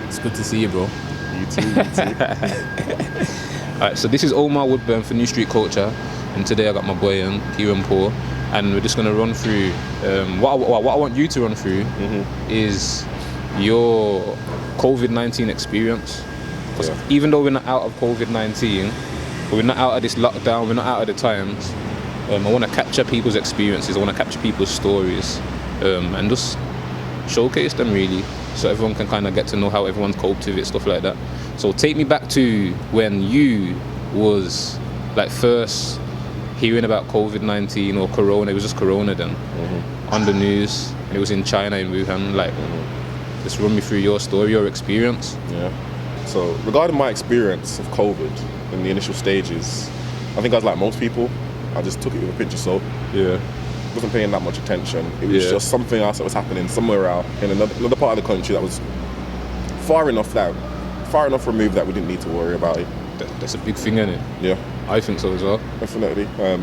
It's good to see you, bro. You too. Alright, so this is Omar Woodburn for New Street Culture, and today I got my boy Kieran, and we're just gonna run through what I want you to run through is your COVID-19 experience. Because even though we're not out of COVID-19, we're not out of this lockdown, we're not out of the times. I want to capture people's experiences. I want to capture people's stories, and just showcase them really, so everyone can kind of get to know how everyone's coped with it, stuff like that. So take me back to when you was like first hearing about COVID-19 or Corona. It was just Corona then, on the news, and it was in China, in Wuhan. Like, just run me through your story, your experience. Yeah. So regarding my experience of COVID in the initial stages, I think I was like most people. I just took it with a pinch of salt. Yeah. Wasn't paying that much attention. It was just something else that was happening somewhere out in another part of the country that was far enough removed that we didn't need to worry about it. That's a big thing, isn't it? Yeah. I think so as well. Definitely. I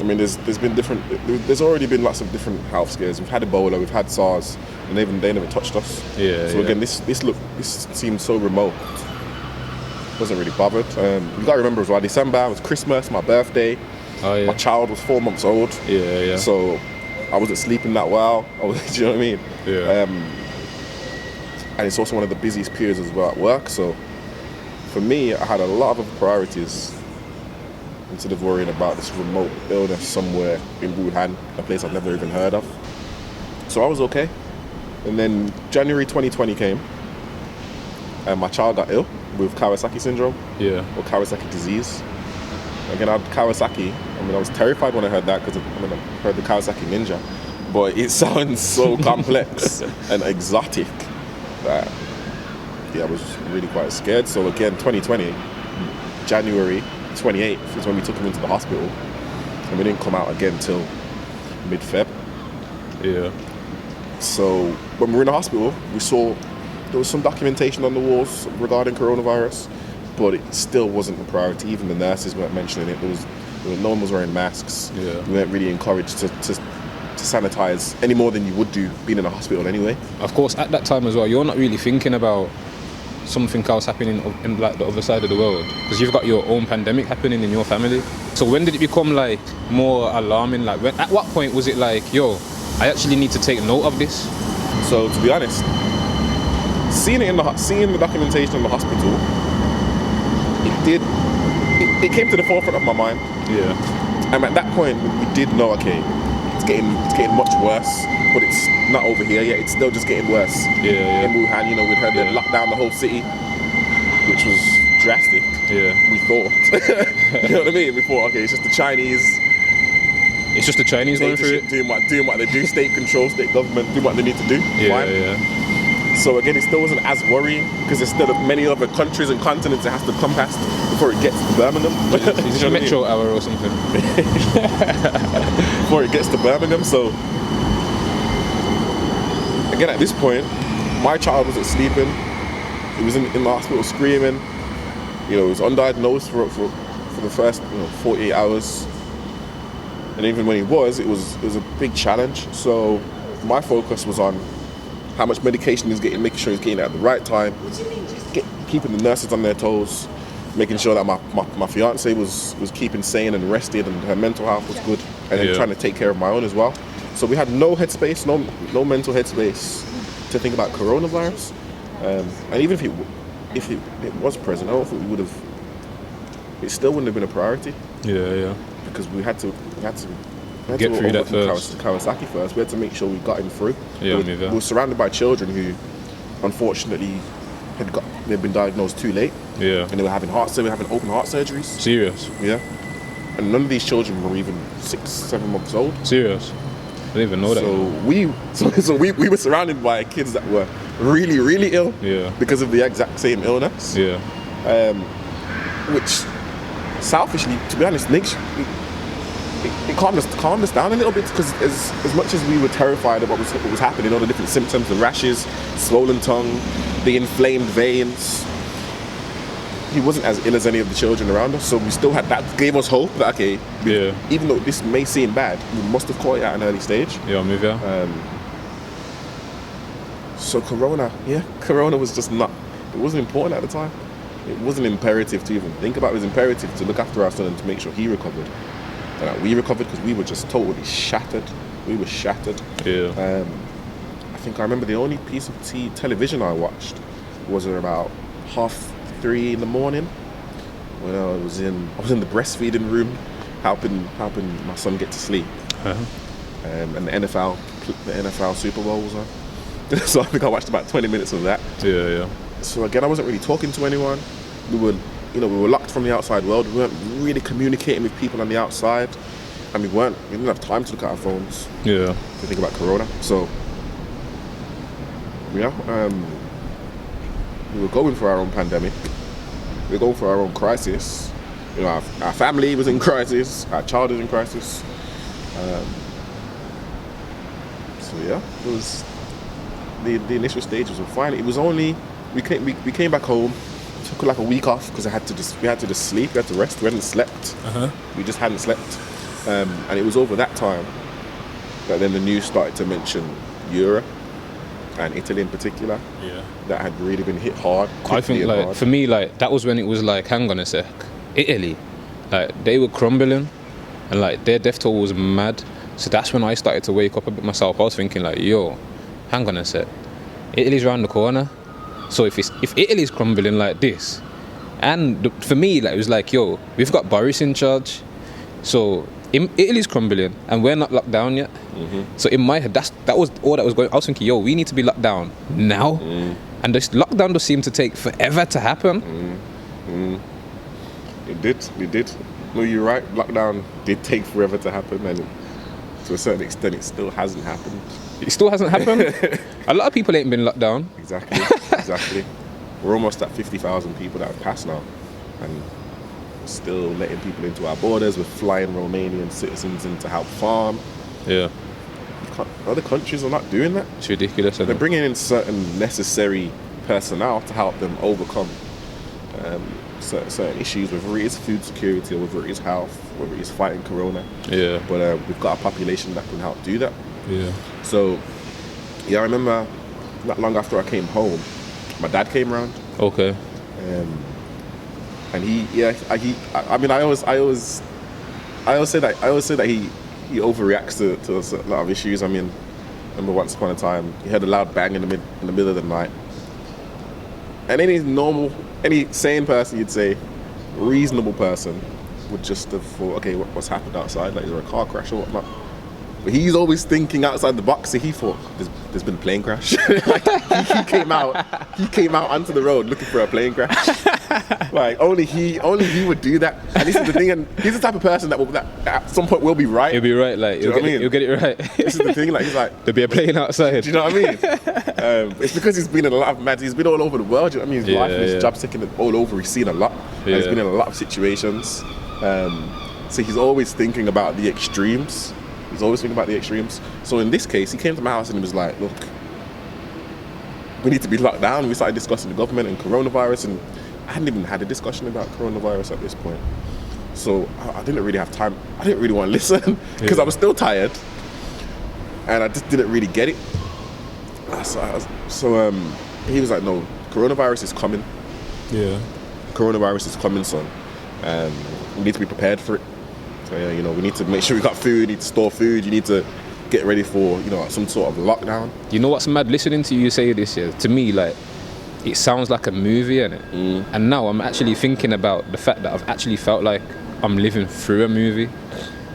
mean, there's already been lots of different health scares. We've had Ebola, we've had SARS, and they never touched us. Yeah. So again, this seemed so remote. Wasn't really bothered. You gotta remember as well, December was Christmas, my birthday. Oh, yeah. My child was 4 months old. Yeah. So I wasn't sleeping that well. Do you know what I mean? Yeah. And it's also one of the busiest periods as well at work. So for me, I had a lot of other priorities instead of worrying about this remote illness somewhere in Wuhan, a place I've never even heard of. So I was okay. And then January 2020 came, and my child got ill with Kawasaki syndrome, or Kawasaki disease. Again, I had Kawasaki. I mean, I was terrified when I heard that because I heard the Kawasaki Ninja, but it sounds so complex and exotic that I was really quite scared. So again, 2020, January 28th is when we took him into the hospital, and we didn't come out again till mid-Feb. Yeah. So when we were in the hospital, we saw there was some documentation on the walls regarding coronavirus, but it still wasn't a priority. Even the nurses weren't mentioning it. No one was wearing masks. Yeah. We weren't really encouraged to sanitize any more than you would do being in a hospital anyway. Of course, at that time as well, you're not really thinking about something else happening in like the other side of the world, because you've got your own pandemic happening in your family. So when did it become like more alarming? Like, at what point was it like, yo, I actually need to take note of this? So to be honest, seeing the documentation in the hospital, it came to the forefront of my mind. Yeah. And at that point, we did know, okay, it's getting much worse, but it's not over here yet. It's still just getting worse. Yeah. In Wuhan, we'd heard they locked down the whole city, which was drastic. Yeah. We thought. You know what I mean? We thought, okay, it's just the Chinese. It's just the Chinese going through it? Doing what they do, state control, state government, do what they need to do. Yeah. So again, it still wasn't as worrying because there's still many other countries and continents it has to come past before it gets to Birmingham. Is it a metro hour or something? Before it gets to Birmingham. So again, at this point, my child wasn't sleeping. He was in the hospital screaming. He was undiagnosed for the first 48 hours. And even when he was, it was a big challenge. So my focus was on how much medication he's getting, making sure he's getting it at the right time, keeping the nurses on their toes, making sure that my fiance was keeping sane and rested and her mental health was good, and then trying to take care of my own as well. So we had no headspace, no mental headspace to think about coronavirus. And even if it was present, I don't think it still wouldn't have been a priority. Yeah. Because we had to get through that first. Kawasaki first. We had to make sure we got him through. Yeah, we were surrounded by children who, unfortunately, they'd been diagnosed too late. Yeah. And they were having open heart surgeries. Serious? Yeah. And none of these children were even 6-7 months old. Serious? I didn't even know that. So we were surrounded by kids that were really, really ill. Yeah. Because of the exact same illness. Yeah. Which, selfishly, to be honest, it calmed us down a little bit, because as much as we were terrified of what was happening, all the different symptoms, the rashes, swollen tongue, the inflamed veins, he wasn't as ill as any of the children around us. So we still had that, gave us hope that, okay, even though this may seem bad, we must have caught it at an early stage. Yeah, I'm with you. So Corona was just not. It wasn't important at the time. It wasn't imperative to even think about. It was imperative to look after our son and to make sure he recovered, and that we recovered, because we were just totally shattered. We were shattered. Yeah. I think I remember the only piece of television I watched was about 3:30 in the morning when I was in the breastfeeding room, helping my son get to sleep. And the NFL Super Bowl was on. So I think I watched about 20 minutes of that. Yeah. So again, I wasn't really talking to anyone. We were locked from the outside world. We weren't really communicating with people on the outside, and we didn't have time to look at our phones. Yeah. To think about Corona. So we were going for our own pandemic. We were going for our own crisis. Our family was in crisis. Our child is in crisis. So yeah, it was the initial stages were fine. It was only we came back home, took like a week off because we had to just sleep, we had to rest. We hadn't slept. We just hadn't slept, and it was over that time that then the news started to mention Europe and Italy in particular. Yeah. That had really been hit hard. I think like for me, like that was when it was like, hang on a sec, Italy, like they were crumbling, and like their death toll was mad. So that's when I started to wake up a bit myself. I was thinking like, yo, hang on a sec, Italy's around the corner. So if Italy's crumbling like this, and for me, like it was like, yo, we've got Boris in charge, so Italy's crumbling and we're not locked down yet. So in my head, that was all that was going. I was thinking, yo, we need to be locked down now, and this lockdown does seem to take forever to happen. It did. No, you're right. Lockdown did take forever to happen, and to a certain extent, it still hasn't happened. It still hasn't happened. A lot of people ain't been locked down. Exactly. We're almost at 50,000 people that have passed now, and we're still letting people into our borders. We're flying Romanian citizens in to help farm. Yeah. Other countries are not doing that. It's ridiculous. They're bringing in certain necessary personnel to help them overcome certain issues, whether it is food security or whether it is health, whether it is fighting Corona. Yeah. But we've got a population that can help do that. Yeah. So, yeah, I remember not long after I came home, my dad came around. Okay. And I always say that he overreacts to a lot of issues. I mean, I remember once upon a time he heard a loud bang in the middle of the night, and any sane person, you'd say, reasonable person, would just have thought, okay, what's happened outside? Like, is there a car crash or whatnot? But he's always thinking outside the box. So he thought there's been a plane crash. Like, he came out onto the road looking for a plane crash. Like only he would do that. And this is the thing. And he's the type of person that at some point will be right. He'll be right. Like he'll get it right. This is the thing. Like he's like, there'll be a plane outside. Do you know what I mean? It's because he's been in a lot of mad. He's been all over the world. Do you know what I mean? His life and his job's taken it all over. He's seen a lot. And he's been in a lot of situations. So he's always thinking about the extremes. So in this case, he came to my house and he was like, look, we need to be locked down. We started discussing the government and coronavirus, and I hadn't even had a discussion about coronavirus at this point. So I didn't really have time. I didn't really want to listen because I was still tired, and I just didn't really get it. So he was like, no, coronavirus is coming. Yeah. Coronavirus is coming, son. We need to be prepared for it. So yeah, we need to make sure we got food, need to store food, you need to get ready for, some sort of lockdown. You know what's mad? Listening to you say this, to me, like, it sounds like a movie, innit? And now I'm actually thinking about the fact that I've actually felt like I'm living through a movie.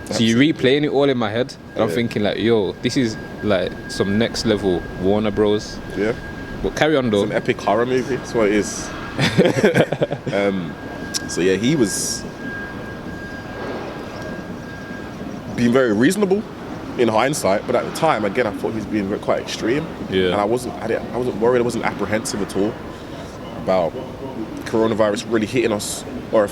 So you're replaying it all in my head, and I'm thinking like, yo, this is like some next level Warner Bros. Yeah. But carry on though. It's an epic horror movie, that's what it is. So yeah, he was being very reasonable in hindsight, but at the time, again, I thought he was being quite extreme. Yeah. And I wasn't worried, I wasn't apprehensive at all about coronavirus really hitting us, or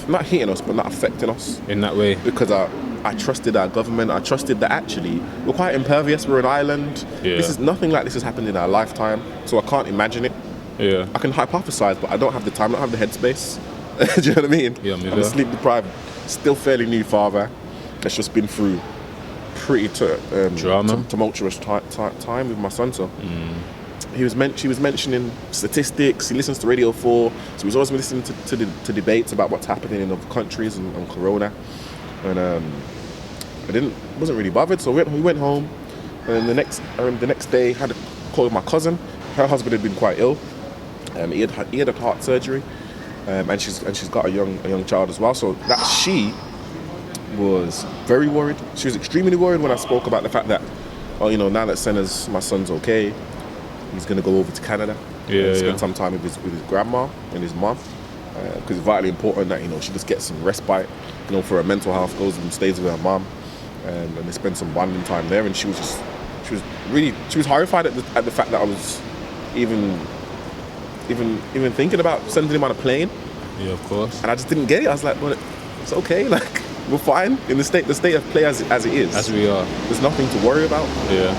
not hitting us, but not affecting us. In that way. Because I trusted our government, I trusted that actually we're quite impervious, we're an island. Yeah. This is nothing like this has happened in our lifetime, so I can't imagine it. Yeah. I can hypothesize, but I don't have the time, I don't have the headspace. Do you know what I mean? Yeah, I'm a sleep deprived, still fairly new father that's just been through pretty tumultuous time with my son. So she was mentioning statistics. He listens to Radio 4, so he was always listening to debates about what's happening in other countries and Corona. And I wasn't really bothered, so we went home. And the next day, had a call with my cousin. Her husband had been quite ill. He had a heart surgery, and she's got a young child as well. So that she was very worried. She was extremely worried when I spoke about the fact that, now that my son's okay, he's going to go over to Canada and spend some time with his grandma and his mum, because it's vitally important that she just gets some respite, for her mental health, goes and stays with her mum, and they spend some bonding time there. And she was horrified at the fact that I was even thinking about sending him on a plane. Yeah, of course. And I just didn't get it. I was like, well, it's okay, like, we're fine in the state of play as it is. As we are. There's nothing to worry about. Yeah.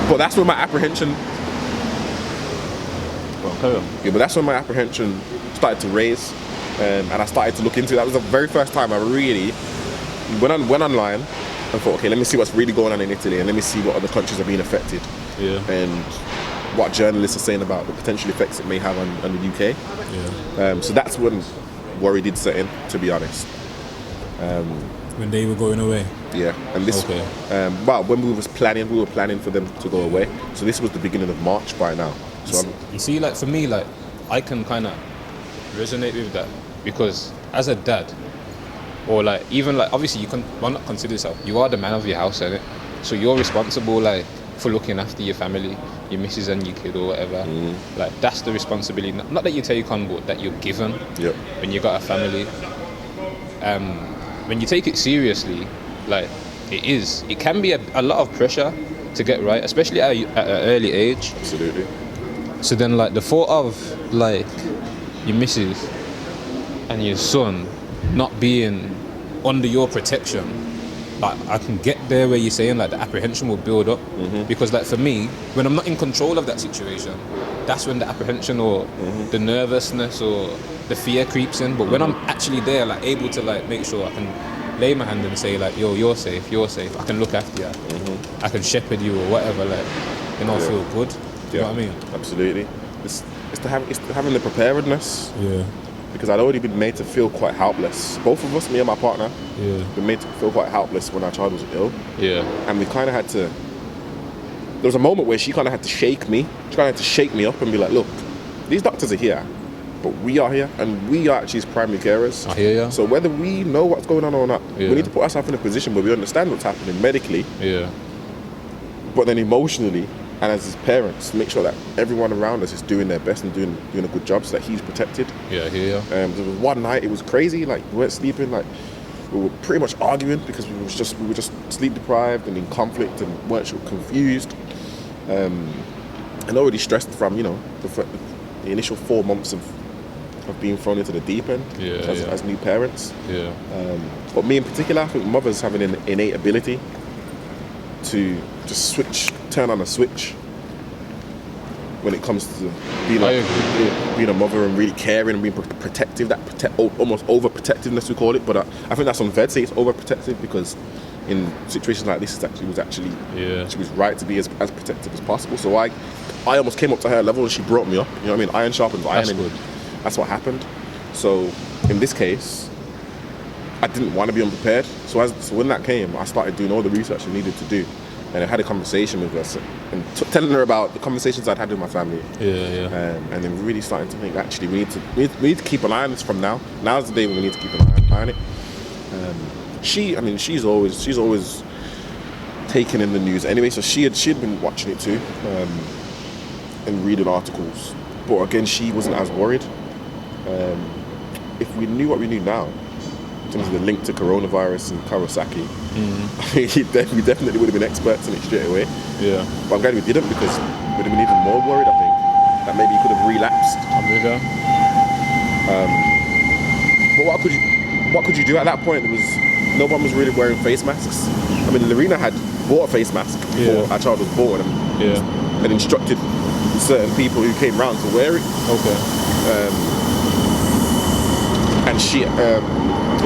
But that's when my apprehension. Okay. Yeah, but that's when my apprehension started to raise, and I started to look into it. That was the very first time I really went online and thought, okay, let me see what's really going on in Italy, and let me see what other countries are being affected. Yeah. And what journalists are saying about the potential effects it may have on the UK. Yeah. So that's when worry did set in, to be honest. When they were going away. Yeah, and this. Okay. When we were planning for them to go away. So this was the beginning of March by now. So you see, like for me, like I can kind of resonate with that, because as a dad, or like even like obviously why not consider yourself? You are the man of your house, innit? So you're responsible like for looking after your family, your missus and your kid or whatever. Like that's the responsibility. Not that you take on, but that you're given. Yep. When you got a family. When you take it seriously, like it can be a lot of pressure to get right, especially at an early age. Absolutely. So then like the thought of like your missus and your son not being under your protection, like I can get there where you're saying like the apprehension will build up, because like for me, when I'm not in control of that situation, that's when the apprehension or the nervousness or the fear creeps in. But when I'm actually there, like able to like make sure I can lay my hand and say like, yo, you're safe, I can look after you, I can shepherd you or whatever, like, feel good. Do you know what I mean? Absolutely. It's having the preparedness. Yeah. Because I'd already been made to feel quite helpless. Both of us, me and my partner, been made to feel quite helpless when our child was ill. Yeah. And we kind of had to. There was a moment where she kind of had to shake me. She kind of had to shake me up and be like, look, these doctors are here, but we are here, and we are actually his primary carers. I hear ya. So whether we know what's going on or not, we need to put ourselves in a position where we understand what's happening medically, but then emotionally, and as his parents, make sure that everyone around us is doing their best and doing a good job so that he's protected. Yeah, I hear ya. There was one night, it was crazy, like we weren't sleeping, like we were pretty much arguing because we were just sleep deprived and in conflict and weren't sure, confused. And already stressed from, the initial 4 months of being thrown into the deep end as new parents. Yeah. But me in particular, I think mothers have an innate ability to just turn on a switch when it comes to being a mother and really caring and being protective, almost overprotectiveness we call it, but I think that's unfair to say it's overprotective, because in situations like this, she was right to be as protective as possible. So I almost came up to her level and she brought me up. You know what I mean? Iron sharpens iron. That's good. That's what happened. So in this case, I didn't want to be unprepared. So when that came, I started doing all the research I needed to do. And I had a conversation with her and telling her about the conversations I'd had with my family. And then really starting to think, actually, we need to keep an eye on this from now. Now's the day when we need to keep an eye on it. She's always taken in the news anyway, so she had been watching it too, and reading articles. But again, she wasn't as worried. If we knew what we knew now, in terms of the link to coronavirus and Kawasaki, we definitely would have been experts in it straight away. Yeah. But I'm glad we didn't, because we'd have been even more worried, I think, that maybe he could have relapsed. But what could you do at that point? No one was really wearing face masks. I mean, Lorena had bought a face mask before our child was born, and instructed certain people who came round to wear it. Okay. And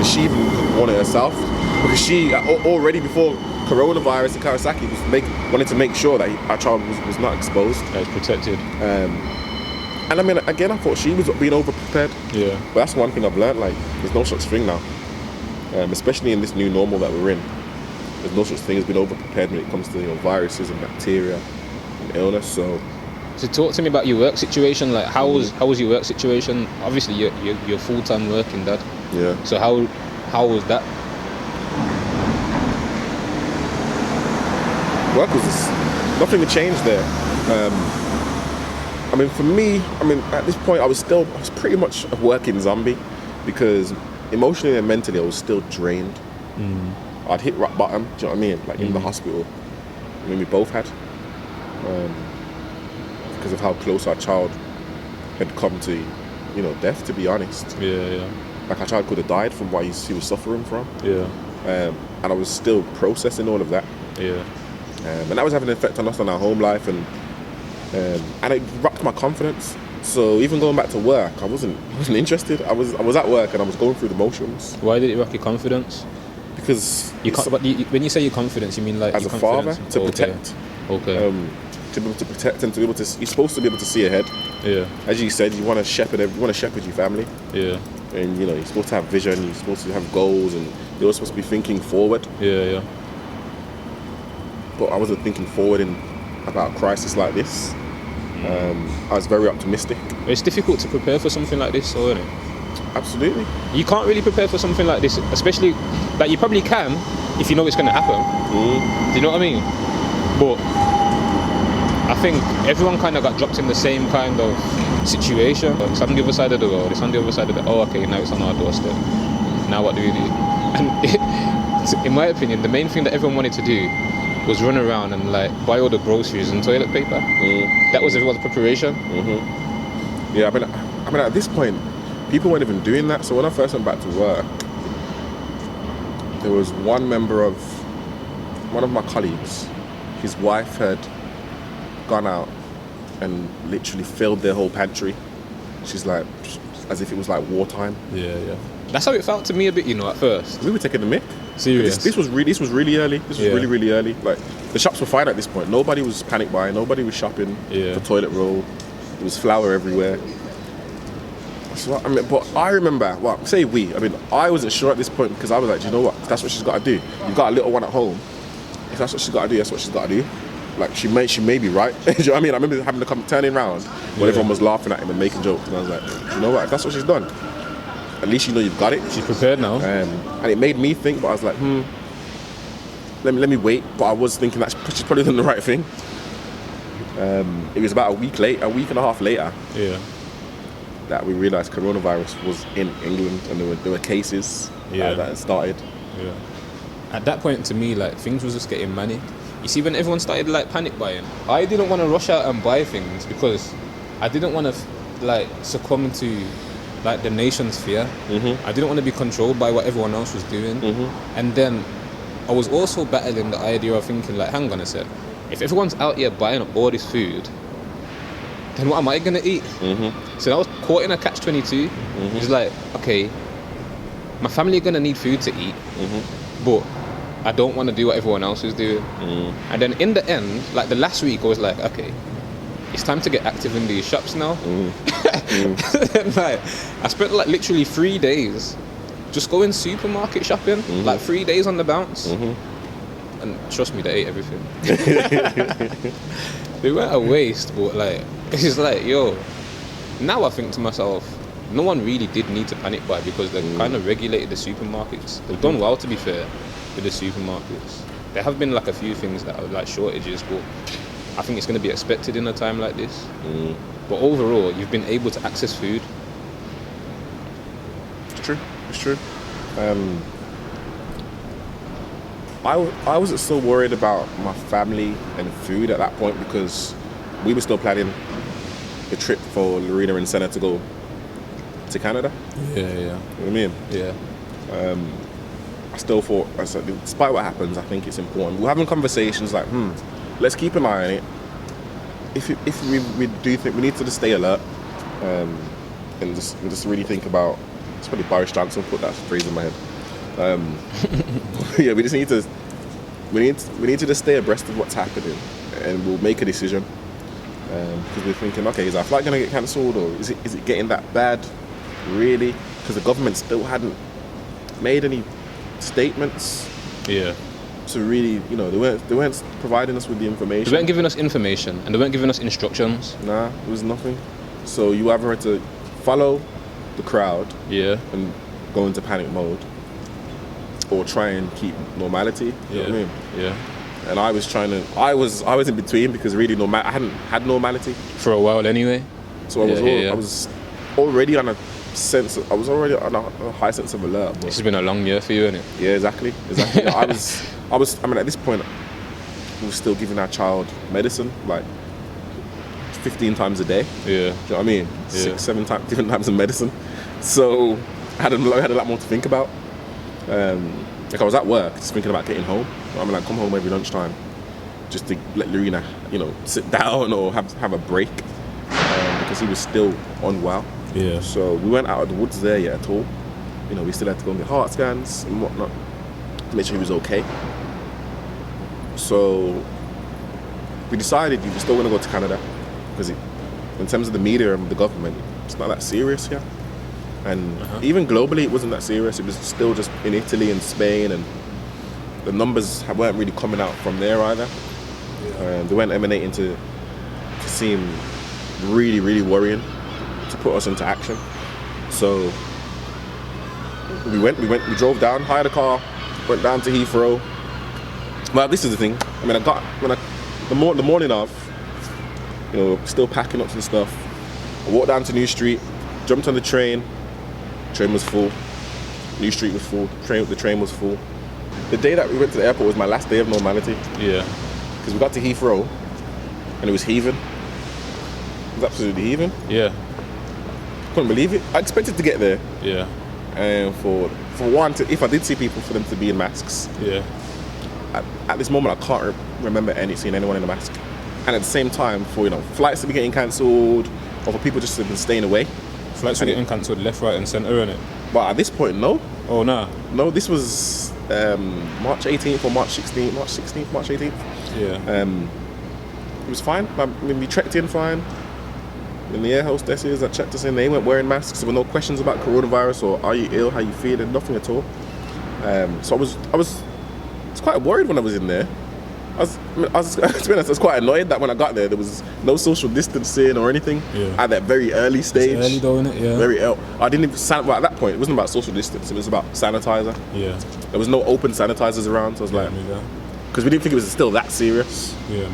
she even won it herself, because she already before coronavirus and Kawasaki wanted to make sure that our child was not exposed. It's protected. And I mean, again, I thought she was being over-prepared. Yeah. But that's one thing I've learned, like, there's no such thing now. Especially in this new normal that we're in. There's no such thing as being over-prepared when it comes to, viruses and bacteria and illness, so... So talk to me about your work situation. Like, how was your work situation? Obviously, you're full-time working dad. Yeah. So how was that? Work was just... Nothing had changed there. I mean, for me, at this point, I was pretty much a working zombie because emotionally and mentally, I was still drained. I'd hit rock bottom, do you know what I mean? Like in the hospital. I mean, we both had. Because of how close our child had come to, death, to be honest. Yeah. Like our child could have died from what he was suffering from. Yeah. And I was still processing all of that. Yeah. And that was having an effect on us, on our home life, and it rocked my confidence. So even going back to work, I wasn't interested. I was at work and I was going through the motions. Why did it rock your confidence? Because when you say your confidence, you mean like as your a father confidence? to protect. Okay. To be able to protect and to be able to, you're supposed to be able to see ahead. Yeah. As you said, you want to shepherd your family. Yeah. And you're supposed to have vision. You're supposed to have goals, and you're supposed to be thinking forward. Yeah. But I wasn't thinking forward about a crisis like this. I was very optimistic. It's difficult to prepare for something like this, isn't it? Absolutely. You can't really prepare for something like this, especially like you probably can if you know it's going to happen. Do you know what I mean? But I think everyone kind of got dropped in the same kind of situation. It's on the other side of the world. It's on the other side of okay, now it's on our doorstep. Now what do we do? And in my opinion, the main thing that everyone wanted to do was run around and like buy all the groceries and toilet paper. That was everyone's preparation. Yeah, I mean, at this point, people weren't even doing that. So when I first went back to work, there was one of my colleagues. His wife had gone out and literally filled their whole pantry. She's like, as if it was like wartime. Yeah. That's how it felt to me a bit, at first. We were taking the mick. Serious. This was really early. This was really early. Like the shops were fine at this point. Nobody was panic buying. Nobody was shopping for toilet roll. There was flour everywhere. So but I remember. Well, say we. I wasn't sure at this point because I was like, do you know what? If that's what she's got to do. You've got a little one at home. If that's what she's got to do, that's what she's got to do. Like she may be right. Do you know what I mean? I remember having to come turning around when everyone was laughing at him and making jokes, and I was like, do you know what? If that's what she's done, at least you've got it. She's prepared now. And it made me think, but I was like, let me wait. But I was thinking that she's probably done the right thing. It was about a week and a half later, that we realised coronavirus was in England and there were cases that had started. Yeah. At that point, to me, like things was just getting manic. You see, when everyone started like panic buying, I didn't want to rush out and buy things because I didn't want to succumb to like the nation's fear. I didn't want to be controlled by what everyone else was doing. And then I was also battling the idea of thinking like, hang on a sec, if everyone's out here buying up all this food, then what am I gonna eat? So I was caught in a catch-22. It's like, okay, my family are gonna need food to eat, but I don't want to do what everyone else is doing. And then in the end, like the last week, I was like, okay, it's time to get active in these shops now. And, like, I spent like literally 3 days just going supermarket shopping, like 3 days on the bounce. And trust me, they ate everything. They weren't a waste, but like, it's like, now I think to myself, no one really did need to panic buy because they kind of regulated the supermarkets. They've done well, to be fair, with the supermarkets. There have been like a few things that are like shortages, but I think it's going to be expected in a time like this. But overall, you've been able to access food. It's true. I wasn't so worried about my family and food at that point because we were still planning the trip for Lorena and Senna to go to Canada. Yeah. You know what I mean? Yeah. I still thought, despite what happens, I think it's important. We're having conversations like, let's keep an eye on it. If we do think we need to just stay alert, and just really think about. It's probably Boris Johnson put that phrase in my head. Yeah, we just need to we need to just stay abreast of what's happening, and we'll make a decision. Because we're thinking, okay, is our flight going to get cancelled, or is it getting that bad, really? Because the government still hadn't made any statements. Yeah. To really, they weren't providing us with the information. They weren't giving us information, and they weren't giving us instructions. Nah, it was nothing. So you either had to follow the crowd, and go into panic mode, or try and keep normality. You know what I mean? Yeah. And I was I was in between, because really I hadn't had normality for a while anyway. So I was already on a high sense of alert. This has been a long year for you, isn't it? Yeah, exactly. I mean, at this point, we were still giving our child medicine like 15 times a day. Yeah. Do you know what I mean? 6-7 different types of medicine. So I had a lot more to think about. Like, I was at work just thinking about getting home. I mean, I'd come home every lunchtime just to let Lorena, sit down or have a break, because he was still unwell. Yeah. So we weren't out of the woods there yet at all. We still had to go and get heart scans and whatnot to make sure he was okay. So we decided we were still going to go to Canada, because in terms of the media and the government, it's not that serious here. And even globally, it wasn't that serious. It was still just in Italy and Spain, and the numbers weren't really coming out from there either. They weren't emanating to seem really, really worrying to put us into action. So we drove down, hired a car, went down to Heathrow. Well, this is the thing. I mean, the morning of, still packing up some stuff. I walked down to New Street, jumped on the train. Train was full. New Street was full. The train was full. The day that we went to the airport was my last day of normality. Yeah. Because we got to Heathrow and it was heaving. It was absolutely heaving. Yeah. Couldn't believe it. I expected to get there. Yeah. And for one, if I did see people, for them to be in masks. Yeah. At this moment, I can't remember seeing anyone in a mask. And at the same time, for flights to be getting cancelled, or for people just to be staying away. Flights are getting cancelled left, right, and centre, innit? But at this point, no. Oh, nah. No, this was March 18th or March 16th, March 16th, March 18th. Yeah. It was fine. I mean, we checked in fine. And the air hostesses that checked us in, they weren't wearing masks. There were no questions about coronavirus or are you ill, how you feeling, nothing at all. So I was quite worried when I was in there. I was to be honest, I was quite annoyed that when I got there was no social distancing or anything at that very early stage. It's early though, innit? Yeah. Very early. I didn't even at that point, it wasn't about social distance, it was about sanitizer. Yeah. There was no open sanitizers around, so I was like, because we didn't think it was still that serious. Yeah,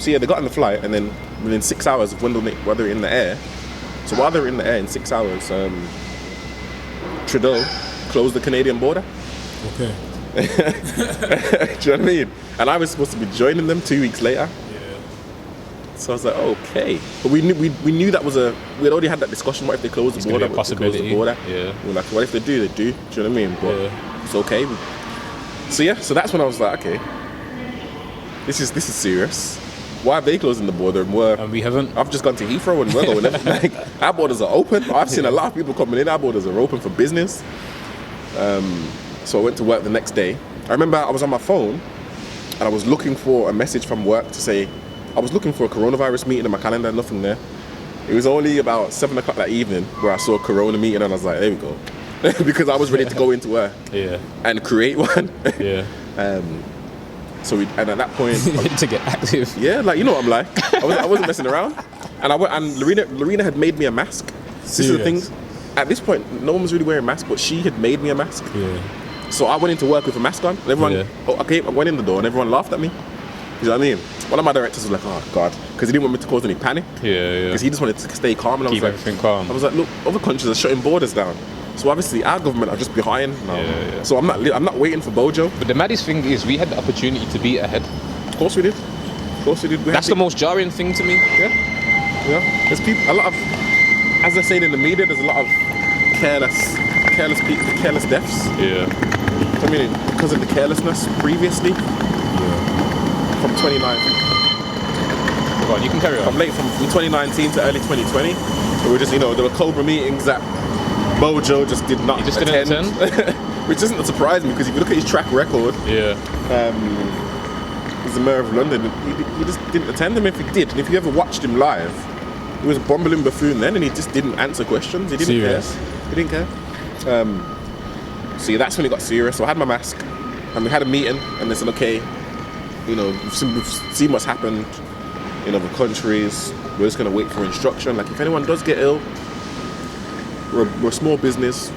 so they got on the flight, and then within 6 hours of when they were in the air, so while they were in the air in 6 hours, Trudeau closed the Canadian border. Okay. Do you know what I mean? And I was supposed to be joining them 2 weeks later. Yeah. So I was like, okay. But we knew that we'd already had that discussion. What if they close the border? It's gonna be a possibility. Yeah. We're like, what if they do? They do. Do you know what I mean? But it's okay. So that's when I was like, okay, this is serious. Why are they closing the border and we haven't? I've just gone to Heathrow and we're going. Like, our borders are open. I've seen a lot of people coming in. Our borders are open for business. So I went to work the next day. I remember I was on my phone and I was looking for a message from work to say, I was looking for a coronavirus meeting in my calendar, nothing there. It was only about 7 o'clock that evening where I saw a corona meeting and I was like, there we go. Because I was ready to go into work and create one. Yeah. And at that point... to get active. Yeah, like, you know what I'm like. I wasn't messing around. And Lorena had made me a mask. This is the thing. At this point, no one was really wearing masks, but she had made me a mask. Yeah. So I went into work with a mask on. And everyone, I went in the door and everyone laughed at me. You know what I mean? One of my directors was like, oh God, because he didn't want me to cause any panic. Yeah. Because he just wanted to stay calm. And I was keep like, everything calm. I was like, look, other countries are shutting borders down. So obviously our government are just behind now. Yeah. So I'm not waiting for Bojo. But the maddest thing is we had the opportunity to be ahead. Of course we did. That's the most jarring thing to me. Yeah. There's people, a lot of, as they're saying in the media, there's a lot of careless people, careless deaths. Yeah. I mean, because of the carelessness previously. Yeah. From 2019. Go on, you can carry on. From 2019 to early 2020. We were just, there were Cobra meetings that Bojo just did not didn't attend. attend? Which doesn't surprise me because if you look at his track record, he's the mayor of London. He just didn't attend them if he did. And if you ever watched him live, he was a bumbling buffoon then, and he just didn't answer questions. He didn't Serious? care. He didn't care. So yeah, that's when it got serious. So I had my mask, and we had a meeting, and they said, okay, you know, we've seen what's happened in other countries. We're just gonna wait for instruction. Like, if anyone does get ill, we're a small business.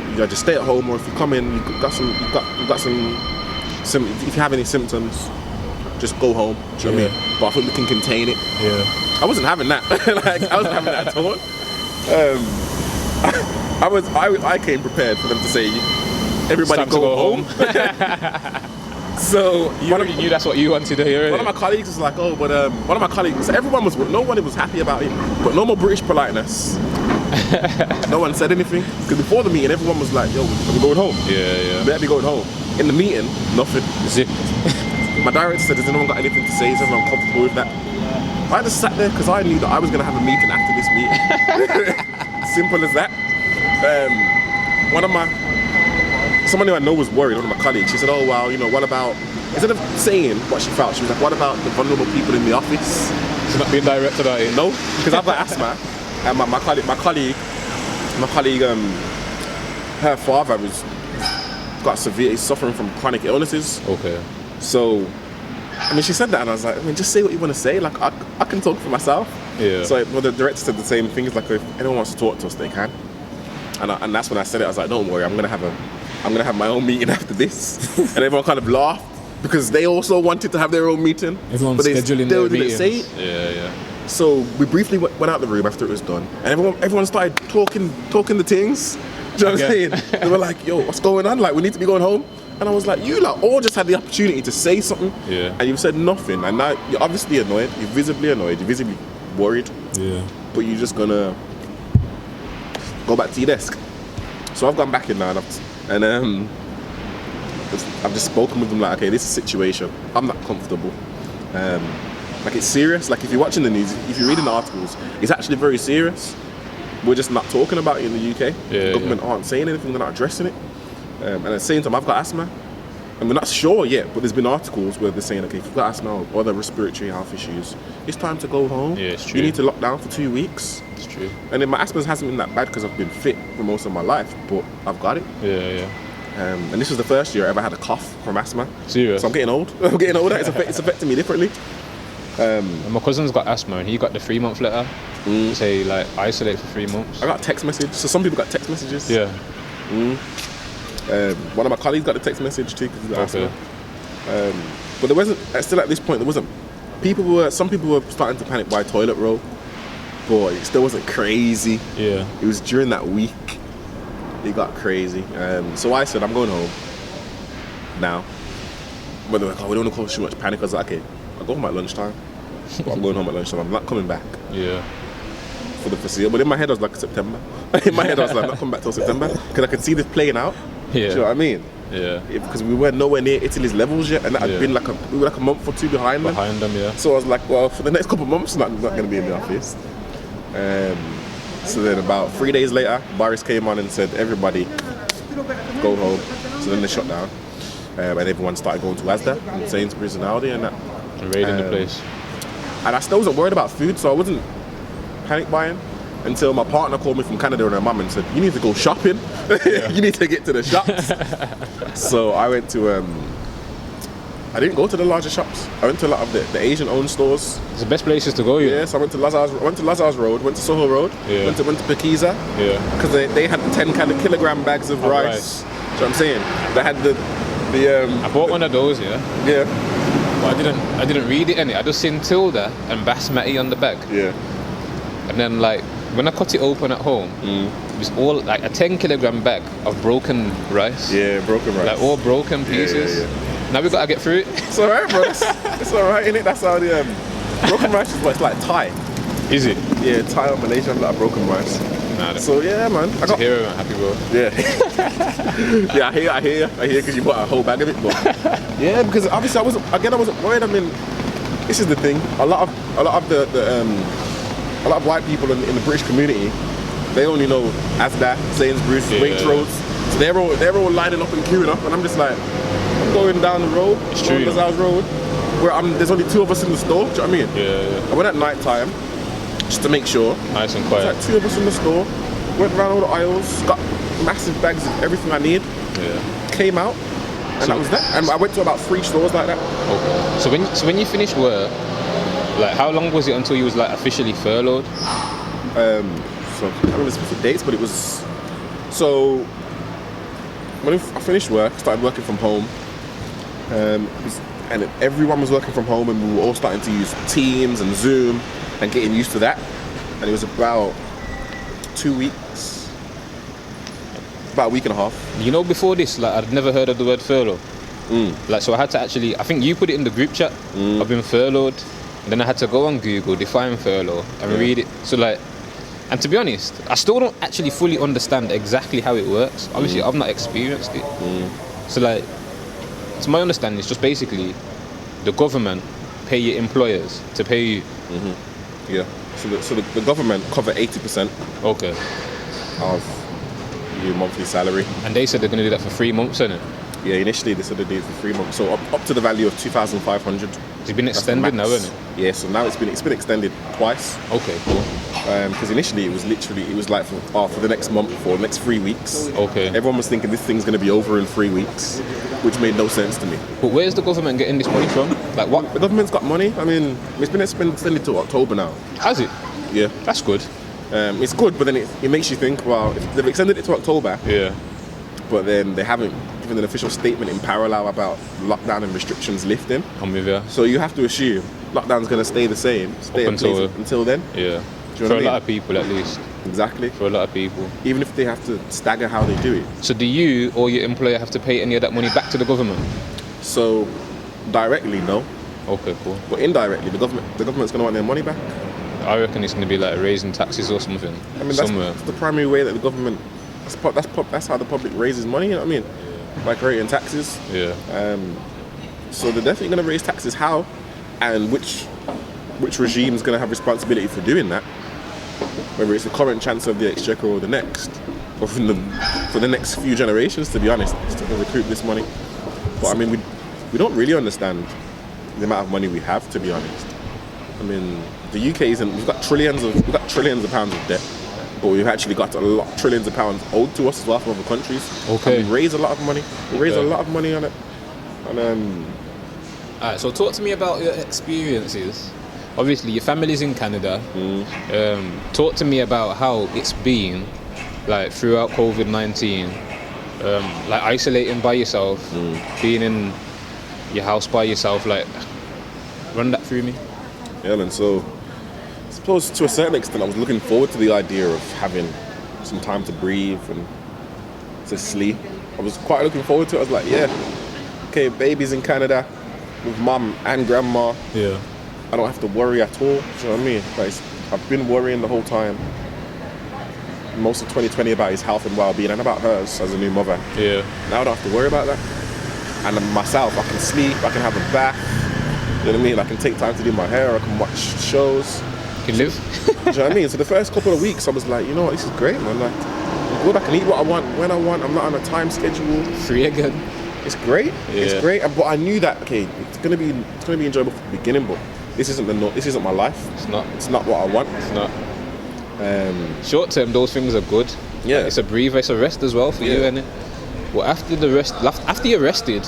You gotta just stay at home, or if you come in, you've got some, if you have any symptoms, just go home. Do you know what I mean? But I think we can contain it. Yeah. I wasn't having that. Like, I wasn't having that at all. I came prepared for them to say, everybody go home. So You already knew that's what you wanted to hear. one of my colleagues was like, oh, but one of my colleagues, nobody was happy about it, but no more British politeness. No one said anything, because before the meeting, everyone was like, yo, are we going home? Yeah. We better be going home. In the meeting, nothing. Zip. My director said, has anyone got anything to say? Is everyone comfortable with that? I just sat there because I knew that I was going to have a meeting after this meeting. Simple as that. Someone who I know was worried, one of my colleagues, she said, oh, well, you know, what about, instead of saying what she felt, she was like, what about the vulnerable people in the office? She's not being direct about it. No, because I've got asthma, and my colleague, her father he's suffering from chronic illnesses. Okay. So, I mean, she said that, and I was like, I mean, just say what you want to say. Like, I can talk for myself. Yeah. So, the director said the same thing. It's like, if anyone wants to talk to us, they can. And that's when I said it. I was like, don't worry, I'm gonna have my own meeting after this. And everyone kind of laughed because they also wanted to have their own meeting. Everyone's but they scheduling still their didn't meetings. say it. Yeah. So we briefly went out the room after it was done, and everyone started talking the things. Do you know what I'm saying? They were like, yo, what's going on? Like, we need to be going home. And I was like, you like all just had the opportunity to say something, and you've said nothing. And now you're obviously annoyed. You're visibly annoyed. You're visibly worried. Yeah. But you're just gonna go back to your desk. So I've gone back in now, and I've just spoken with them like, okay, this is a situation. I'm not comfortable. Like, it's serious. Like, if you're watching the news, if you're reading the articles, it's actually very serious. We're just not talking about it in the UK. The government aren't saying anything. They're not addressing it. And at the same time, I've got asthma, and we're not sure yet, but there's been articles where they're saying, okay, if you've got asthma or other respiratory health issues, it's time to go home. Yeah, it's true. You need to lock down for 2 weeks. It's true. And then my asthma hasn't been that bad because I've been fit for most of my life, but I've got it. Yeah. And this was the first year I ever had a cough from asthma. Serious? So I'm getting old. I'm getting older. It's affecting me differently. And my cousin's got asthma, and he got the 3-month letter. Say, like, isolate for 3 months. I got a text message. So some people got text messages. Yeah. One of my colleagues got a text message too because he's got Okay. asthma. But there wasn't, still at this point, there wasn't, some people were starting to panic by toilet roll, but it still wasn't crazy. Yeah. It was during that week it got crazy. So I said, I'm going home now. But they're like, oh, we don't want to cause too much panic. I was like, okay, I'll go home at lunchtime. But I'm going home at lunchtime. I'm not coming back Yeah. for the foreseeable. But in my head, I was like, September. In my head, I was like, I'm not coming back till September because I could see this playing out. Yeah. Do you know what I mean? Yeah. Because we weren't nowhere near Italy's levels yet, and that had been we were like a month or two behind them. Yeah. So I was like, well, for the next couple of months, I'm not going to be in the office. So then about 3 days later, Boris came on and said, everybody go home. So then they shut down, and everyone started going to Asda and Sainsbury's and Aldi and that. And raiding the place. And I still wasn't worried about food, so I wasn't panic buying until my partner called me from Canada and her mum and said, you need to go shopping. You need to get to the shops. So I went to, I didn't go to the larger shops. I went to a lot of the Asian-owned stores. It's the best places to go, yeah. Yeah, so I went to Lazar's Road, went to Soho Road, Yeah. went to Pekiza, Yeah. because they had the 10 kilogram bags of rice. Do you know what I'm saying? They had the I bought one of those, yeah. yeah, But I didn't read it any. I just seen Tilda and Basmati on the bag. yeah. And then, like, when I cut it open at home, it was all like a 10 kilogram bag of broken rice. Yeah, broken rice. Like all broken pieces. Yeah. Now we gotta get through it. It's alright, bro. It's alright, innit? That's how the broken rice is, but it's like Thai. Is it? Yeah, Thai or Malaysia have like broken rice. Nah, So yeah, man. I got here I'm happy, bro. yeah. Yeah, I hear because you bought a whole bag of it, but yeah, because obviously I wasn't worried. I mean, this is the thing. A lot of white people in the British community, they only know Asda, Sainsbury's, Yeah. Waitrose. So they're all lining up and queuing up, and I'm just like, I'm going down the road, It's going true, the South Road, where there's only 2 of us in the store. Do you know what I mean? Yeah. I went at night time just to make sure. Nice and There's quiet. like 2 of us in the store. Went around all the aisles, got massive bags of everything I need. Yeah. Came out, and that was that. And I went to about 3 stores like that. Okay. So when you finished work, like how long was it until you was like officially furloughed? So I can't remember specific dates, but it was. So when I finished work, started working from home, and everyone was working from home, and we were all starting to use Teams and Zoom, and getting used to that. And it was about 2 weeks, about a week and a half. You know, before this, like I'd never heard of the word furlough. Like, so I had to actually, I think you put it in the group chat. I've been furloughed. And then I had to go on Google, define furlough, and read it. So like, and to be honest, I still don't actually fully understand exactly how it works. Obviously, I've not experienced it. So like, to my understanding, it's just basically the government pay your employers to pay you. Yeah. So the government cover 80% Okay. of your monthly salary. And they said they're going to do that for 3 months, isn't it? Yeah, initially they said they did it for 3 months, so up to the value of 2,500. It's been extended now, isn't it? Yeah, so now it's been extended twice. Okay, cool. Because initially it was like for the next month or the next 3 weeks. Okay. Everyone was thinking this thing's going to be over in 3 weeks, which made no sense to me. But where's the government getting this money from? Like what? The government's got money. I mean, it's been extended to October now. Has it? Yeah. That's good. It's good, but then it makes you think, well, if they've extended it to October, Yeah. but then they haven't given an official statement in parallel about lockdown and restrictions lifting. I'm with you. So you have to assume lockdown's going to stay the same, stay in place until then. Yeah. Do you know For what I a mean? lot of people, at least. Exactly. For a lot of people. Even if they have to stagger how they do it. So do you or your employer have to pay any of that money back to the government? So directly, no. Okay, cool. But indirectly, the government's going to want their money back. I reckon it's going to be like raising taxes or something. I mean, somewhere. that's the primary way that the government. That's how the public raises money. You know what I mean? By creating taxes. Yeah. So they're definitely going to raise taxes. How, and which regime is going to have responsibility for doing that? Whether it's the current Chancellor of the Exchequer or the next, or for the next few generations, to be honest, to recoup this money. But I mean, we don't really understand the amount of money we have, to be honest. I mean, the UK we've got trillions of pounds of debt, but we've actually got trillions of pounds owed to us as well from other countries. Okay. And we raise a lot of money. We raise a lot of money on it. And Alright, so talk to me about your experiences. Obviously, your family's in Canada. Talk to me about how it's been, like throughout COVID-19, like isolating by yourself, being in your house by yourself. Like, run that through me. yeah, and so I suppose to a certain extent, I was looking forward to the idea of having some time to breathe and to sleep. I was quite looking forward to it. I was like, yeah, okay, baby's in Canada with mum and grandma. Yeah. I don't have to worry at all. Do you know what I mean? Like, I've been worrying the whole time, most of 2020, about his health and well-being and about hers as a new mother. Yeah. Now I don't have to worry about that. And myself, I can sleep, I can have a bath. You know what I mean? I can take time to do my hair, I can watch shows. You can live. Do you know what I mean? So the first couple of weeks, I was like, you know what, this is great, man. Like, I'm good, I can eat what I want, when I want. I'm not on a time schedule. Free again. It's great. Yeah. It's great. But I knew that, okay, it's gonna be enjoyable from the beginning, but this isn't my life. It's not what I want. It's not. Short term, those things are good. Yeah. It's a breather, it's a rest as well for you, Yeah. innit? Well, after you're rested,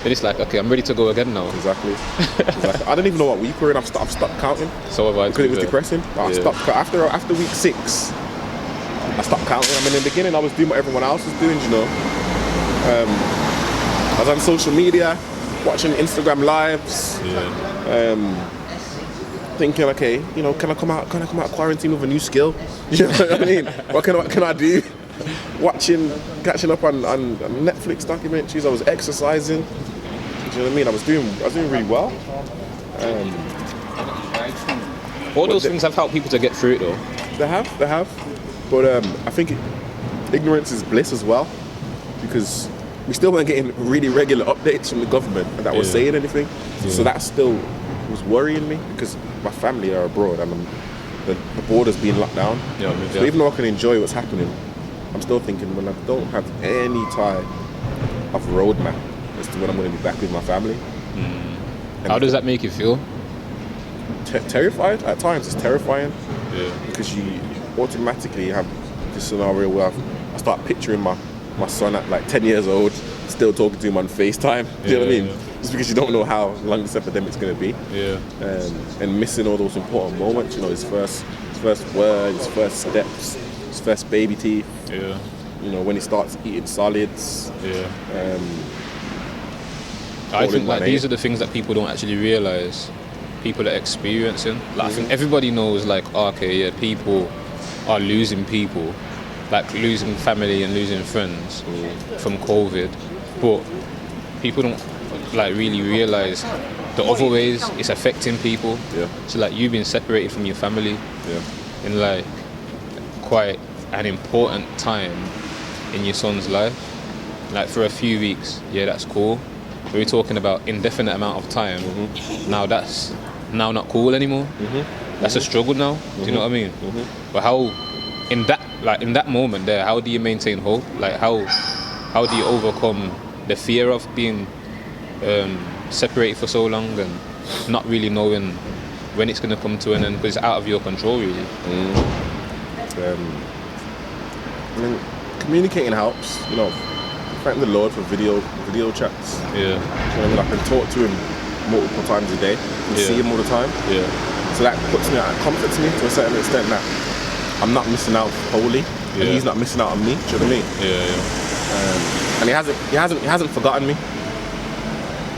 then it's like, okay, I'm ready to go again now. Exactly. I don't even know what week we're in. I've stopped counting. So have I. Because it was depressing. I stopped after week 6. I stopped counting. I mean, in the beginning, I was doing what everyone else was doing. You know, I was on social media, watching Instagram lives, thinking, okay, you know, can I come out of quarantine with a new skill? You know what I mean? What can I do? Catching up on Netflix documentaries. I was exercising. Do you know what I mean? I was doing really well. All those things have helped people to get through it, though. They have. But I think ignorance is bliss as well, because we still weren't getting really regular updates from the government that was saying anything. Yeah. So that still was worrying me, because my family are abroad and the border's being locked down. So even though I can enjoy what's happening, I'm still thinking, when I don't have any type of roadmap close to when I'm going to be back with my family. How does that make you feel? Terrified at times. It's terrifying. Yeah. Because you automatically have this scenario where I start picturing my son at like 10 years old, still talking to him on FaceTime. Do you know what I mean? Just because you don't know how long this epidemic's going to be. Yeah. And missing all those important moments. You know, his first word, his first steps, his first baby teeth. Yeah. You know, when he starts eating solids. Yeah. I think like these are the things that people don't actually realise. People are experiencing. Like I think everybody knows like, people are losing people, like losing family and losing friends from COVID, but people don't like really realise the other ways it's affecting people. Yeah. So like you've been separated from your family in like quite an important time in your son's life, like for a few weeks. Yeah, that's cool. We're talking about indefinite amount of time. Now that's not cool anymore. That's a struggle now. Do you know what I mean? But how in that moment there, how do you maintain hope? Like how do you overcome the fear of being separated for so long and not really knowing when it's going to come to an end, because it's out of your control really? I mean, communicating helps. You know, thank the Lord for video chats. Yeah. You know, I can talk to him multiple times a day. And see him all the time. Yeah. So that comforts me to a certain extent that I'm not missing out wholly, and he's not missing out on me. Do you know what I mean? Yeah. And he hasn't forgotten me.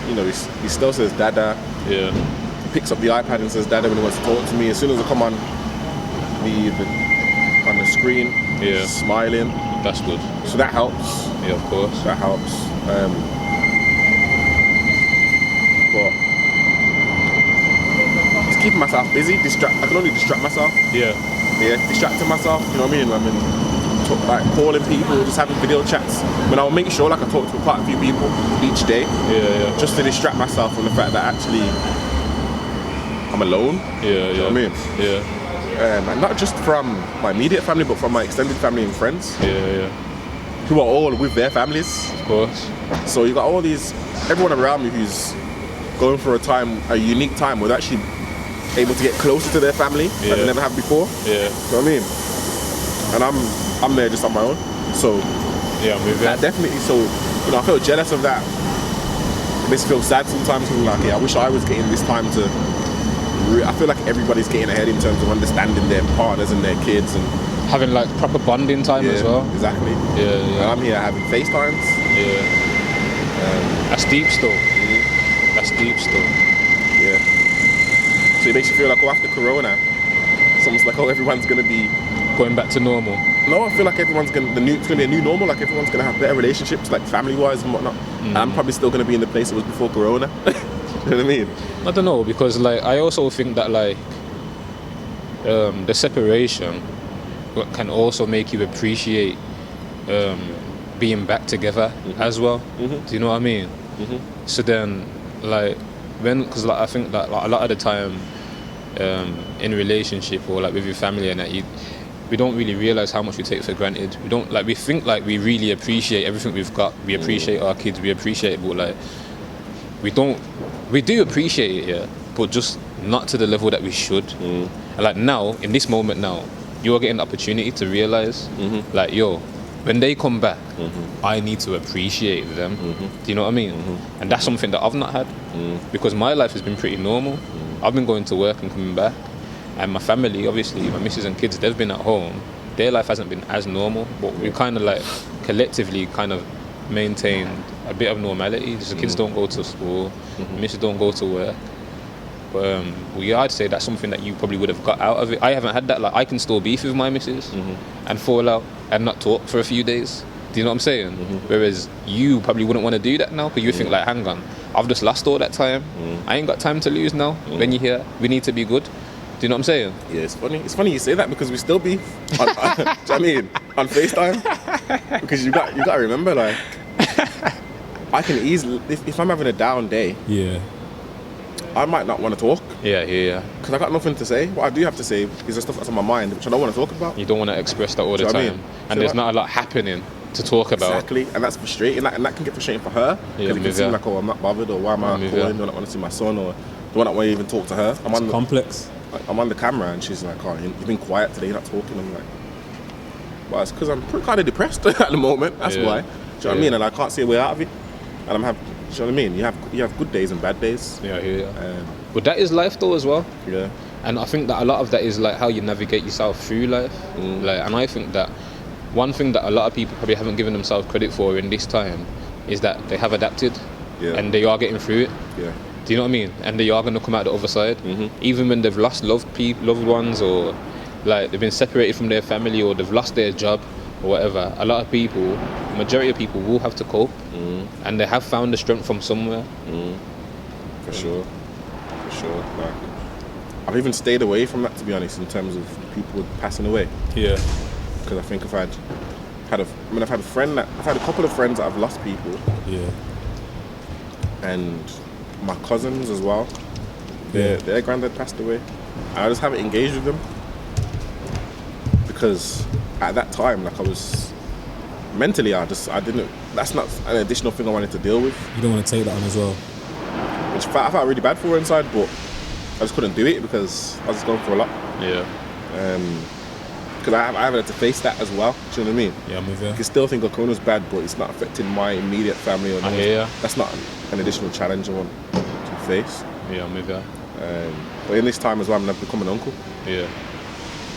You know, he still says Dada. Yeah. He picks up the iPad and says Dada when he wants to talk to me. As soon as I come on the screen, he's smiling. That's good. So that helps. Yeah, of course. That helps. But just keeping myself busy. I can only distract myself. Yeah. Yeah, distracting myself. You know what I mean? Like calling people, just having video chats. When I'll make sure like I talk to quite a few people each day. Yeah. Just to distract myself from the fact that actually I'm alone. Yeah. You know what I mean? Yeah. And not just from my immediate family, but from my extended family and friends. Yeah. Who are all with their families. Of course. So you got everyone around me who's going for a unique time, was actually able to get closer to their family like they never have before. Yeah. You know what I mean? And I'm there just on my own. So yeah, I'm with that definitely. So you know, I feel jealous of that. It makes me feel sad sometimes. Like, I wish I was getting this time to. I feel like everybody's getting ahead in terms of understanding their partners and their kids and having like proper bonding time as well. Exactly. Yeah. And I'm here having FaceTimes. Yeah. That's deep still. That's deep still. Yeah. So it makes you feel like, after Corona, it's almost like, everyone's gonna be going back to normal. No, I feel like it's gonna be a new normal. Like everyone's gonna have better relationships, like family-wise and whatnot. And I'm probably still gonna be in the place it was before Corona. You know what I mean? I don't know, because like I also think that like the separation can also make you appreciate being back together as well. Do you know what I mean? So then like because like I think that like, a lot of the time in a relationship or like with your family and that we don't really realize how much we take for granted. We think like we really appreciate everything we've got. We appreciate our kids, we appreciate it, but like we do appreciate it, yeah, but just not to the level that we should. And like now, in this moment now, you're getting the opportunity to realize, like, when they come back, I need to appreciate them. Do you know what I mean? And that's something that I've not had, because my life has been pretty normal. I've been going to work and coming back, and my family, obviously, my missus and kids, they've been at home. Their life hasn't been as normal, but we kind of like collectively kind of maintained a bit of normality. The kids don't go to school, missus don't go to work. But I'd say that's something that you probably would have got out of it. I haven't had that. Like, I can still beef with my missus and fall out and not talk for a few days. Do you know what I'm saying? Whereas you probably wouldn't want to do that now, because you think like, hang on, I've just lost all that time. I ain't got time to lose now. When you're here, we need to be good. Do you know what I'm saying? Yeah, it's funny. It's funny you say that, because we still beef. Do you know what I mean? On FaceTime. Because you got to remember, like, I can easily, if I'm having a down day, I might not want to talk. Yeah. Because I got nothing to say. What I do have to say is the stuff that's on my mind, which I don't want to talk about. You don't want to express that all the time. I mean? And there's not a lot happening. to talk about. Exactly, and that's frustrating, and that can get frustrating for her, because Yeah, it can seem like, oh, I'm not bothered, or why am I not calling, do I not want to see my son, or do I not want to even talk to her? It's complex. I'm on the camera, and she's like, oh, you've been quiet today, you're not talking. I'm like, well, it's because I'm kind of depressed at the moment, that's why. Do you know what I mean? And I can't see a way out of it, and I'm happy. Do you know what I mean? You have good days and bad days. Yeah, I hear you. But that is life though as well. Yeah. And I think that a lot of that is like how you navigate yourself through life. Like, and I think that one thing that a lot of people probably haven't given themselves credit for in this time is that they have adapted, and they are getting through it. Yeah. Do you know what I mean? And they are going to come out the other side, even when they've lost loved ones, or like they've been separated from their family, or they've lost their job, or whatever. A lot of people, majority of people, will have to cope, and they have found the strength from somewhere. For sure. Like, I've even stayed away from that, to be honest, in terms of people passing away. Yeah. Because I think I've had a couple of friends that have lost people. Yeah. And my cousins as well. Their granddad passed away. And I just haven't engaged with them, because at that time, like, I was mentally, I didn't. That's not an additional thing I wanted to deal with. You don't want to take that on as well. Which I felt really bad for her inside, but I just couldn't do it because I was just going through a lot. Yeah. Because I haven't had to face that as well. Do you know what I mean? Yeah, I'm with you. You can still think corona's bad, but it's not affecting my immediate family. Or that's not an additional challenge I want to face. Yeah, I'm with you. But in this time as well, I've become an uncle. Yeah.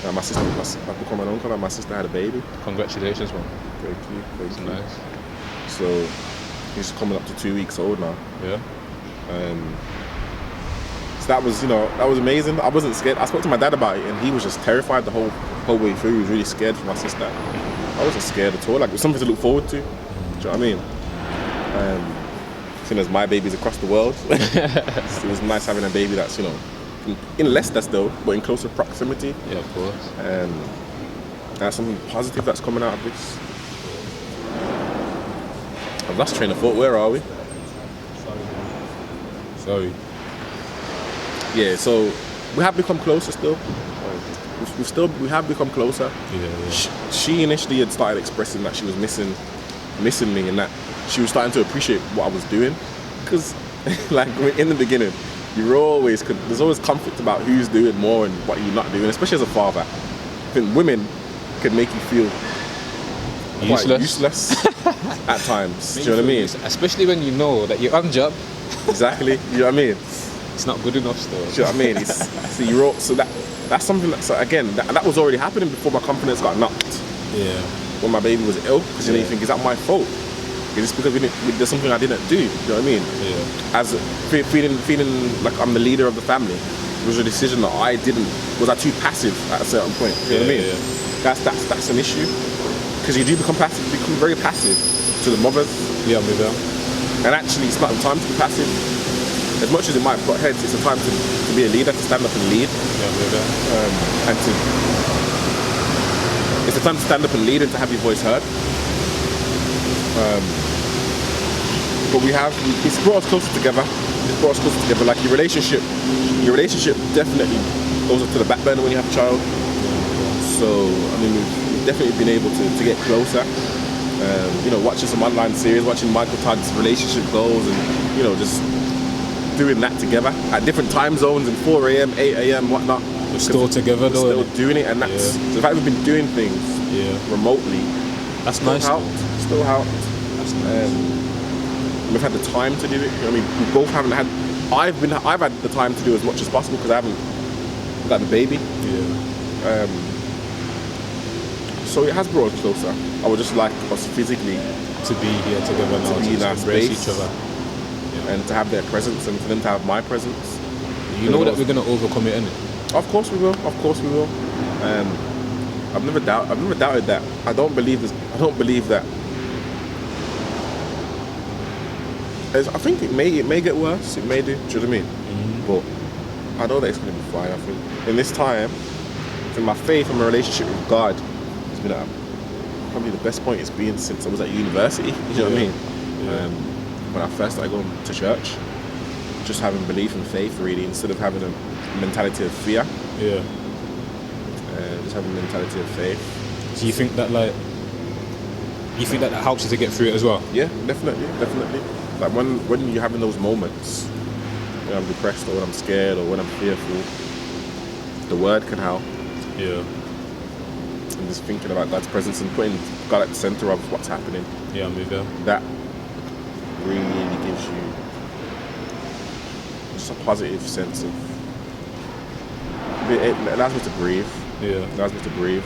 I've become an uncle, and my sister had a baby. Congratulations, man. Thank you. That's nice. So he's coming up to 2 weeks old now. Yeah. So that was amazing. I wasn't scared. I spoke to my dad about it, and he was just terrified the whole way through. He was really scared for my sister. I wasn't scared at all. Like, it was something to look forward to. Do you know what I mean? Seeing as my baby's across the world, it was nice having a baby that's, in Leicester still, but in closer proximity. Yeah, of course. That's something positive that's coming out of this. I've lost train of thought. Where are we? Sorry. Yeah, so we have become closer still. We have become closer. Yeah. She initially had started expressing that she was missing me, and that she was starting to appreciate what I was doing. Because, like, in the beginning, there's always conflict about who's doing more and what you're not doing, especially as a father. I think women can make you feel quite useless at times. Do you know what I mean? Especially when you know that you're on job. Exactly. You know what I mean? It's not good enough still. Do you know what I mean? So that's something that was already happening before my confidence got knocked. Yeah. When my baby was ill, because you think, is that my fault? Is this because there's something I didn't do? Do you know what I mean? Yeah. As feeling like I'm the leader of the family, it was a decision that I didn't. Was I too passive at a certain point? Do you know what I mean? Yeah. That's an issue, because you do become very passive to the mothers. Yeah, I'm with you. And actually, it's not the time to be passive. As much as it might butt heads, it's a time to be a leader, to stand up and lead. Yeah, I'm with you. It's a time to stand up and lead and to have your voice heard. But it's brought us closer together. Like, your relationship definitely goes up to the back burner when you have a child. So, I mean, we've definitely been able to get closer. Watching some online series, watching Michael Todd's relationship goals, and, just doing that together at different time zones, in 4 a.m., 8 a.m., whatnot. We're still together, though. Still doing it, and that's the fact we've been doing things remotely. That's nice. Still helped. That's nice. We've had the time to do it. I mean, we both haven't had. I've had the time to do as much as possible because I haven't got the baby. Yeah. So it has brought us closer. I would just like us physically to be here together now, to be in our embrace space, each other, and to have their presence, and for them to have my presence. You know that we're gonna overcome it, innit? Of course we will. I've never doubted that. I don't believe that. I think it may get worse. It may do. Do you know what I mean? Mm-hmm. But I know that it's going to be fine. I think in this time, in my faith and my relationship with God, has been at probably the best point it's been since I was at university. You know what I mean? Yeah. When I first started going to church, just having belief and faith, really, instead of having a mentality of fear. Yeah. Just having a mentality of faith. Do you think that, like, You think that helps you to get through it as well? Yeah, definitely. Like when you're having those moments, when I'm depressed or when I'm scared or when I'm fearful, the word can help. Yeah. And just thinking about God's presence and putting God at the center of what's happening. Yeah, I'm with you. That really gives you just a positive sense of. It allows me to breathe. Yeah. It allows me to breathe.